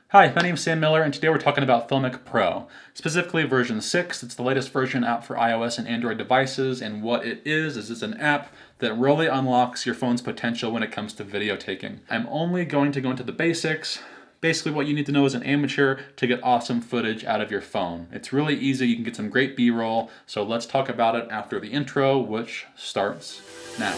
Hi, my name is Sam Miller, and today we're talking about Filmic Pro, specifically version 6. It's the latest version out for iOS and Android devices, and what it is it's an app that really unlocks your phone's potential when it comes to video taking. I'm only going to go into the basics. Basically what you need to know as an amateur to get awesome footage out of your phone. It's really easy, you can get some great B-roll, so let's talk about it after the intro, which starts now.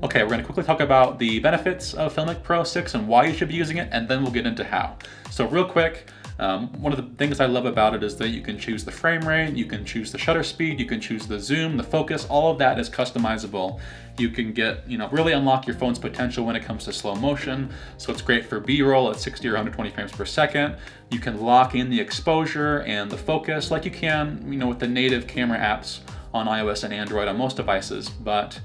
Okay, we're going to quickly talk about the benefits of Filmic Pro 6 and why you should be using it, and then we'll get into how. So real quick, one of the things I love about it is that you can choose the frame rate, you can choose the shutter speed, you can choose the zoom, the focus, all of that is customizable. You can get, really unlock your phone's potential when it comes to slow motion. So it's great for B-roll at 60 or 120 frames per second. You can lock in the exposure and the focus like you can, with the native camera apps on iOS and Android on most devices, but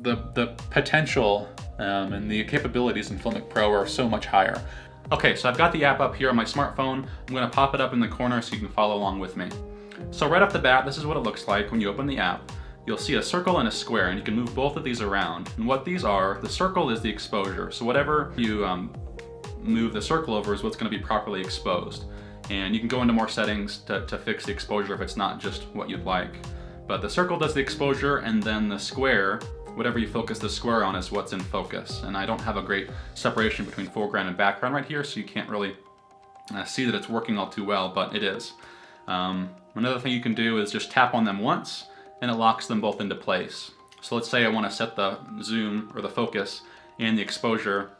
the potential and the capabilities in Filmic Pro are so much higher. Okay, so I've got the app up here on my smartphone. I'm going to pop it up in the corner so you can follow along with me. So right off the bat, this is what it looks like when you open the app. You'll see a circle and a square, and you can move both of these around. And what these are, the circle is the exposure. So whatever you move the circle over is what's going to be properly exposed. And you can go into more settings to fix the exposure if it's not just what you'd like. But the circle does the exposure, and then the square, whatever you focus the square on, is what's in focus. And I don't have a great separation between foreground and background right here, so you can't really see that it's working all too well, but it is. Another thing you can do is just tap on them once, and it locks them both into place. So let's say I want to set the zoom or the focus and the exposure,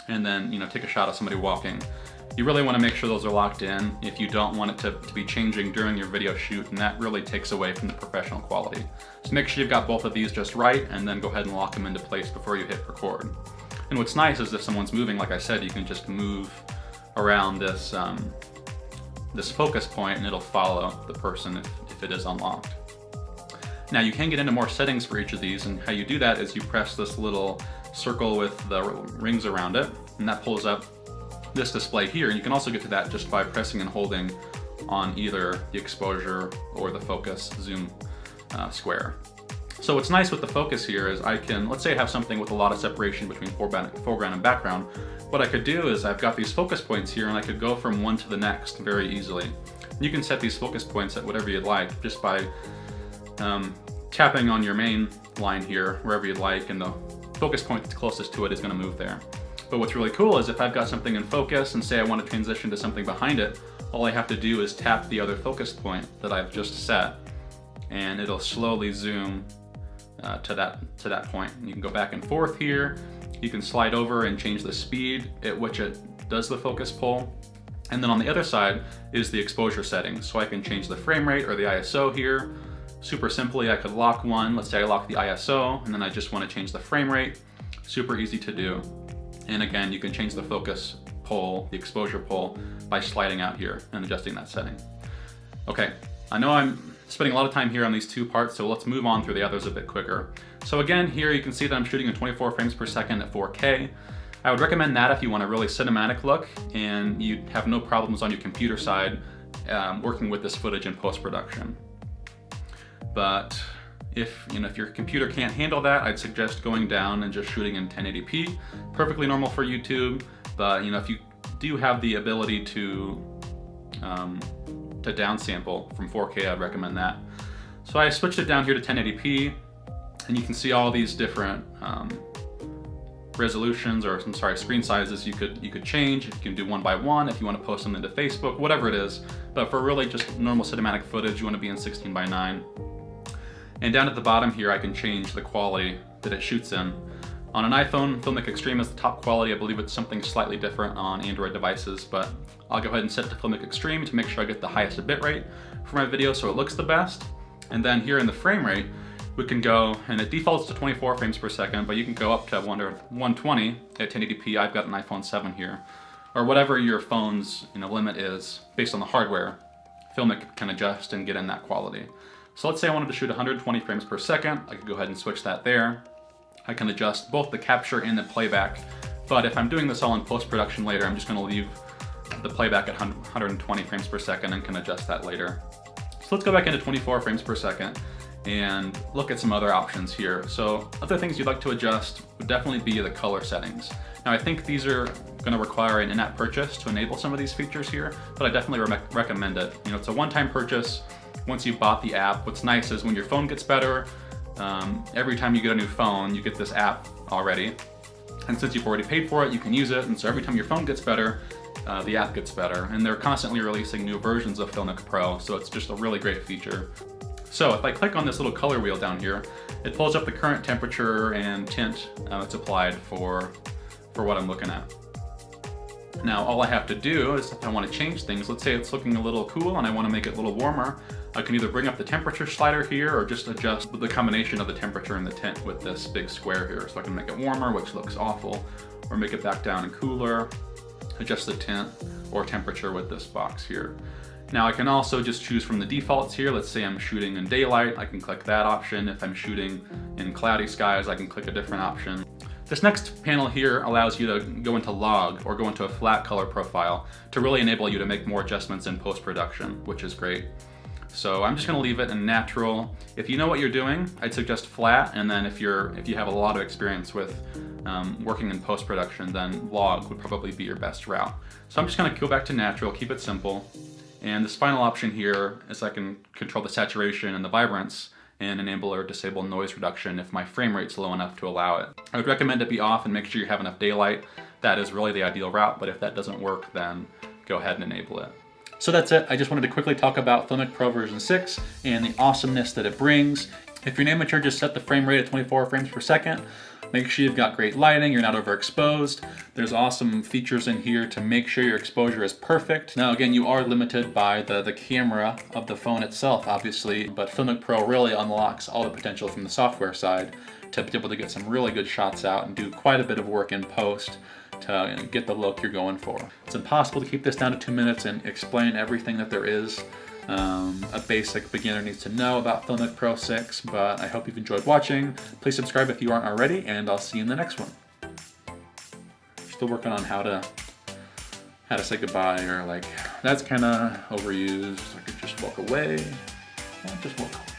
and then take a shot of somebody walking. You really want to make sure those are locked in if you don't want it to be changing during your video shoot, and that really takes away from the professional quality. So make sure you've got both of these just right, and then go ahead and lock them into place before you hit record. And what's nice is if someone's moving, like I said, you can just move around this this focus point and it'll follow the person if it is unlocked. Now you can get into more settings for each of these, and how you do that is you press this little circle with the rings around it, and that pulls up this display here. And you can also get to that just by pressing and holding on either the exposure or the focus zoom square. So what's nice with the focus here is I can, let's say I have something with a lot of separation between foreground and background. What I could do is I've got these focus points here, and I could go from one to the next very easily. You can set these focus points at whatever you'd like just by tapping on your main line here wherever you'd like, and the focus point that's closest to it is going to move there. But what's really cool is if I've got something in focus and say I want to transition to something behind it, all I have to do is tap the other focus point that I've just set, and it'll slowly zoom to that point. And you can go back and forth here. You can slide over and change the speed at which it does the focus pull. And then on the other side is the exposure settings. So I can change the frame rate or the ISO here. Super simply, I could lock one. Let's say I lock the ISO, and then I just want to change the frame rate. Super easy to do. And again, you can change the focus pull, the exposure pull, by sliding out here and adjusting that setting. Okay, I know I'm spending a lot of time here on these two parts, so let's move on through the others a bit quicker. So again, here you can see that I'm shooting at 24 frames per second at 4K. I would recommend that if you want a really cinematic look and you have no problems on your computer side working with this footage in post-production. But if your computer can't handle that, I'd suggest going down and just shooting in 1080p. Perfectly normal for YouTube, but if you do have the ability to downsample from 4K, I'd recommend that. So I switched it down here to 1080p, and you can see all these different resolutions, or screen sizes you could change. You can do one by one if you want to post something to Facebook, whatever it is. But for really just normal cinematic footage, you want to be in 16 by 9. And down at the bottom here, I can change the quality that it shoots in. On an iPhone, Filmic Extreme is the top quality. I believe it's something slightly different on Android devices, but I'll go ahead and set it to Filmic Extreme to make sure I get the highest bitrate for my video so it looks the best. And then here in the frame rate, we can go, and it defaults to 24 frames per second, but you can go up to 120 at 1080p. I've got an iPhone 7 here, or whatever your phone's limit is based on the hardware. Filmic can adjust and get in that quality. So let's say I wanted to shoot 120 frames per second. I could go ahead and switch that there. I can adjust both the capture and the playback, but if I'm doing this all in post-production later, I'm just going to leave the playback at 120 frames per second and can adjust that later. So let's go back into 24 frames per second. and look at some other options here. So other things you'd like to adjust would definitely be the color settings. Now I think these are going to require an in-app purchase to enable some of these features here, but I definitely recommend it. You know, it's a one-time purchase. Once you've bought the app, what's nice is when your phone gets better, every time you get a new phone, you get this app already. And since you've already paid for it, you can use it. And so every time your phone gets better, the app gets better. And they're constantly releasing new versions of Filmic Pro, so it's just a really great feature. So if I click on this little color wheel down here, it pulls up the current temperature and tint that's applied for what I'm looking at. Now all I have to do is if I want to change things, let's say it's looking a little cool and I want to make it a little warmer, I can either bring up the temperature slider here or just adjust the combination of the temperature and the tint with this big square here. So I can make it warmer, which looks awful, or make it back down and cooler, adjust the tint or temperature with this box here. Now I can also just choose from the defaults here. Let's say I'm shooting in daylight, I can click that option. If I'm shooting in cloudy skies, I can click a different option. This next panel here allows you to go into log or go into a flat color profile to really enable you to make more adjustments in post-production, which is great. So I'm just gonna leave it in natural. If you know what you're doing, I'd suggest flat, and then if you have a lot of experience with working in post-production, then log would probably be your best route. So I'm just gonna go back to natural, keep it simple. And this final option here is I can control the saturation and the vibrance and enable or disable noise reduction if my frame rate's low enough to allow it. I would recommend it be off and make sure you have enough daylight. That is really the ideal route, but if that doesn't work, then go ahead and enable it. So that's it. I just wanted to quickly talk about Filmic Pro version 6 and the awesomeness that it brings. If you're an amateur, just set the frame rate at 24 frames per second. Make sure you've got great lighting, you're not overexposed. There's awesome features in here to make sure your exposure is perfect. Now again, you are limited by the camera of the phone itself, obviously, but Filmic Pro really unlocks all the potential from the software side to be able to get some really good shots out and do quite a bit of work in post to get the look you're going for. It's impossible to keep this down to 2 minutes and explain everything that there is. A basic beginner needs to know about Filmic Pro 6, but I hope you've enjoyed watching. Please subscribe if you aren't already, and I'll see you in the next one. Still working on how to say goodbye, or like, that's kind of overused. I could just walk away. I'll just walk away.